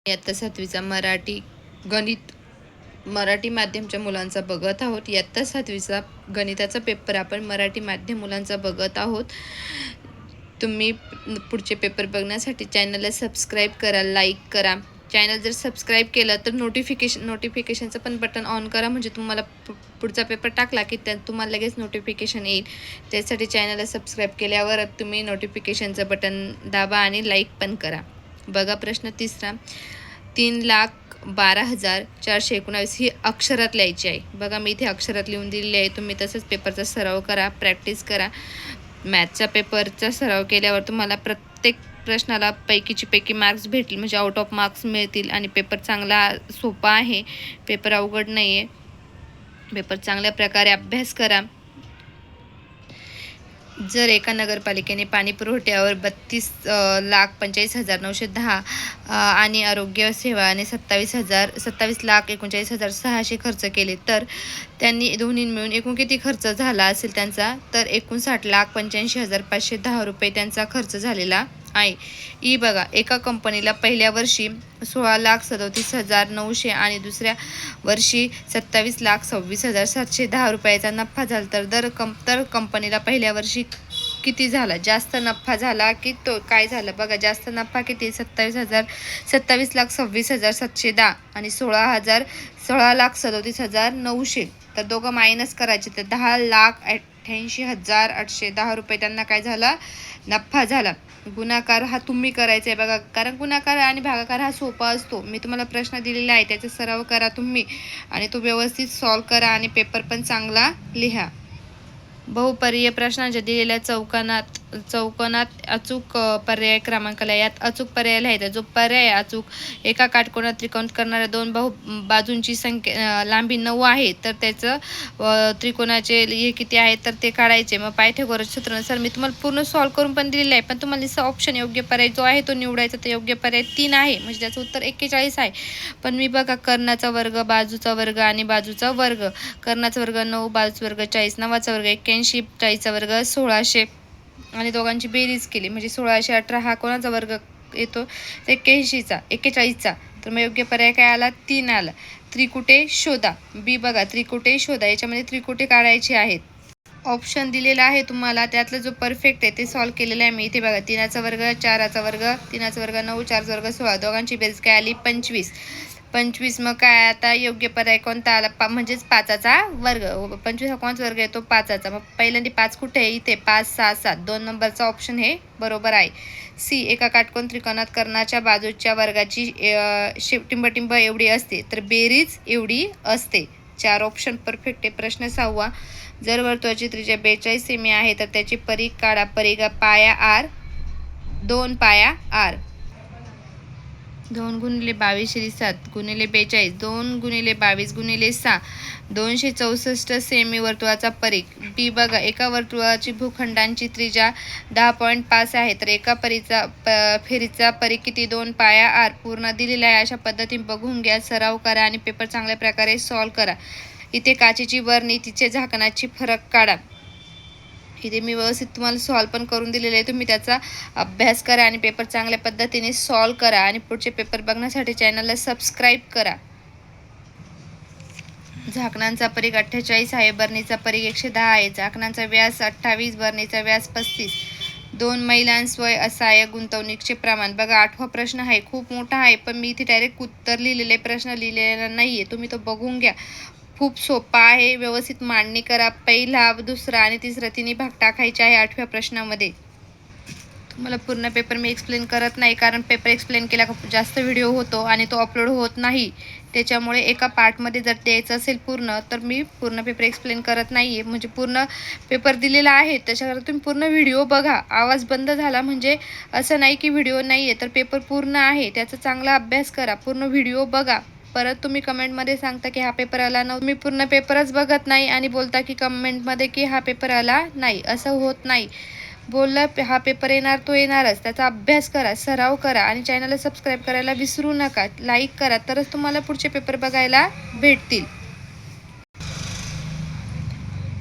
इयत्ता 7वीचा मराठी गणित मराठी माध्यमच्या मुलांचा बघत आहोत। इयत्ता 7वीचा गणिताचा पेपर आपण मराठी माध्यम मुलांचा बघत आहोत। तुम्ही पुढचे पेपर बघण्यासाठी चॅनलला सबस्क्राईब करा, लाईक करा। चॅनल जर सबस्क्राईब केलं तर नोटिफिकेशनचं पण बटन ऑन करा, म्हणजे तुम्हाला पुढचा पेपर टाकला की तुम्हाला लगेच नोटिफिकेशन येईल। त्यासाठी चॅनलला सबस्क्राईब केल्यावर तुम्ही नोटिफिकेशनचं बटन दाबा आणि लाईक पण करा। बघा प्रश्न 3रा, 3,12,419 ही अक्षरात लिहायची आहे। बघा मी इथे अक्षरात लिहून दिलेली आहे। तुम्ही तसंच पेपरचा सराव करा, प्रॅक्टिस करा। मॅथ्सचा पेपरचा सराव केल्यावर तुम्हाला प्रत्येक प्रश्नाला पैकीची पैकी मार्क्स भेटतील, म्हणजे आउट ऑफ मार्क्स मिळतील। आणि पेपर चांगला सोपा आहे, पेपर अवघड नाही आहे। पेपर चांगल्या प्रकारे अभ्यास करा। जर एका नगरपालिकेने पाणी पुरवठ्यावर 32,45,910 आणि आरोग्य सेवाने 27,39,39,600 खर्च केले, तर त्यांनी दोन्ही मिळून एकूण किती खर्च झाला असेल त्यांचा? तर 59,85,510 रुपये त्यांचा खर्च झालेला आहे। ई बघा, एका कंपनीला पहिल्या वर्षी 16,37,900 आणि दुसऱ्या वर्षी 27,26,710 रुपयाचा नफा झाला, तर कंपनीला पहिल्या वर्षी किती झाला? जास्त नफा झाला की तो काय झालं? बघा, जास्त नफा किती? 27,26,710 आणि 16,37,900। तर दोघं मायनस करायचे, तर 10,88,810 रुपये त्यांना काय झाला? नफा झाला। गुणाकार हा तुम्ही करायचा आहे बघा, कारण गुणाकार आणि भागाकार हा सोपा असतो। मी तुम्हाला प्रश्न दिलेला आहे, त्याचा सराव करा तुम्ही आणि तो व्यवस्थित सॉल्व करा आणि पेपर पण चांगला लिहा। बहुपर्यायी प्रश्नांच्या दिलेल्या चौकोनात अचूक पर्याय क्रमांकाला यात अचूक पर्याय लिहायचा। जो पर्याय अचूक एका काटकोनात त्रिकोण करणाऱ्या दोन बाजूंची संख्या लांबी 9 आहे, तर त्याचं त्रिकोणाचे हे किती आहे तर ते काढायचे। मग पायथागोरस सूत्रानुसार मी तुम्हाला पूर्ण सॉल्व करून पण दिलेलं आहे, पण तुम्हाला नुसतं ऑप्शन योग्य पर्याय जो आहे तो निवडायचा। तर योग्य पर्याय 3 आहे, म्हणजे त्याचं उत्तर 41 आहे। पण मी बघा, कर्णाचा वर्ग, बाजूचा वर्ग आणि बाजूचा वर्ग, कर्णाचा वर्ग 9, बाजूचा वर्ग 40, 9चा वर्ग 81, 40चा वर्ग 1600 आणि दोघांची बेरीज केली, म्हणजे 1618 हा कोणाचा वर्ग येतो? 41चा। तर मग योग्य पर्याय काय आला? 3 आला। त्रिकुटे शोधा। बी बघा, त्रिकुटे शोधा, याच्यामध्ये त्रिकुटे काढायचे आहेत। ऑप्शन दिलेला आहे तुम्हाला, त्यातलं जो परफेक्ट आहे ते सॉल्व केलेलं आहे मी इथे बघा। 3चा वर्ग, 4चा वर्ग, 3चा वर्ग 9, 4चा वर्ग 16, दोघांची बेरीज काय आली? 25। मग काय आता योग्य पर्याय कोणता आला? म्हणजेच 5चा वर्ग। 25 हा कोणता वर्ग येतो? 5चा। मग पहिल्यांदा 5 कुठे आहे? इथे 5, 6, 7, 2 नंबरचा ऑप्शन हे बरोबर आहे। सी, एका काटकोन त्रिकोणात कर्णाच्या बाजूच्या वर्गाची टिंबटिंब एवढी असते, तर बेरीज एवढी असते। 4 ऑप्शन परफेक्ट आहे। प्रश्न 6वा, जर वर्तुळाची त्रिज्या 42 सेमी आहे, तर त्याची परिघ काढा। परिघ पाया आर, 2 पाया आर। 2 × 22 = 7 × 42, 2 × 22 × 6, 264 सेमी वर्तुळाचा परिघ। बी बघा, एका वर्तुळाची भूखंडांची त्रिज्या 10.5 आहे, तर एका फेरीचा परिघ किती? 2 पाया आर पूर्ण दिलेला आहे। अशा पद्धतीने बघून घ्या, सराव करा आणि पेपर चांगल्या प्रकारे सॉल्व करा। इथे काचेची बरणी, तिचे झाकणाची फरक काढा। इथे मी व्यवस्थित तुम्हाला सॉल्व पण करून दिलेले आहे, तुम्ही त्याचा अभ्यास करा आणि पेपर चांगल्या पद्धतीने सॉल्व करा आणि पुढचे पेपर बघण्यासाठी चॅनलला सबस्क्राईब करा। झाकणांचा परिघ 48 आहे, बरणीचा परिघ 110 आहे, झाकणांचा व्यास 28, बरणीचा व्यास 35, 2 महिलांसवय असहाय्य गुंतवणुकीचे प्रमाण। बघा, 8वा प्रश्न आहे, खूप मोठा आहे, पण मी इथे डायरेक्ट उत्तर लिहिलेले, प्रश्न लिहिलेला नाहीये, तुम्ही तो बघून घ्या। खूप सोपा आहे, व्यवस्थित मांडणी करा। पहिला, दुसरा आणि तिसरा तिन्ही भाग टाकायचे आहे 8व्या प्रश्नामध्ये। तुम्हाला पूर्ण पेपर मी एक्सप्लेन करत नाही, कारण पेपर एक्सप्लेन केला का जास्त व्हिडिओ होतो आणि तो अपलोड होत नाही, त्याच्यामुळे एका पार्टमध्ये जर द्यायचं असेल पूर्ण, तर मी पूर्ण पेपर एक्सप्लेन करत नाही आहे। म्हणजे पूर्ण पेपर दिलेला आहे, त्याच्याकरता तुम्ही पूर्ण व्हिडिओ बघा। आवाज बंद झाला म्हणजे असं नाही की व्हिडिओ नाही आहे, तर पेपर पूर्ण आहे, त्याचा चांगला अभ्यास करा, पूर्ण व्हिडिओ बघा। परत तुम्ही कमेंटमध्ये सांगता की हा पेपर आला नव्हता, तुम्ही पूर्ण पेपरच बघत नाही आणि बोलता की कमेंटमध्ये की हा पेपर आला नाही, असं होत नाही। बोललं हा पेपर येणार तो येणारच, त्याचा अभ्यास करा, सराव करा आणि चॅनलला सबस्क्राईब करायला विसरू नका, लाईक करा, तरच तुम्हाला पुढचे पेपर बघायला भेटतील।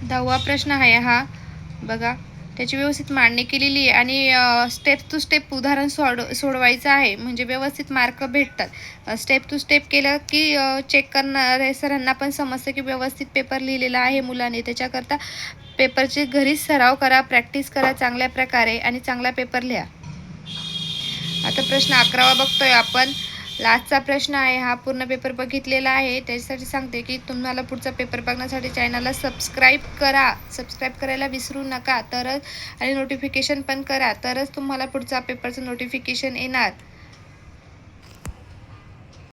10वा प्रश्न आहे हा बघा, त्याची व्यवस्थित मांडणी केलेली आहे आणि स्टेप टू स्टेप उदाहरण सोडवायचं आहे, म्हणजे व्यवस्थित मार्क भेटतात. स्टेप टू स्टेप केलं की चेक करणाऱ्या सरांना पण समजतं की व्यवस्थित पेपर लिहिलेला आहे मुलाने. त्याच्याकरता पेपरची घरीच सराव करा, प्रॅक्टिस करा चांगल्या प्रकारे आणि चांगला पेपर लिहा. आता प्रश्न 11वा बघतोय आपण. लास्टचा प्रश्न आहे हा. पूर्ण पेपर बघितलेला आहे, त्याच्यासाठी सांगते की तुम्हाला पुढचा पेपर बघण्यासाठी चॅनलला सबस्क्राईब करा. सबस्क्राईब करायला विसरू नका, तरच आणि नोटिफिकेशन पण करा, तरच तुम्हाला पुढचा पेपरचं नोटिफिकेशन येणार.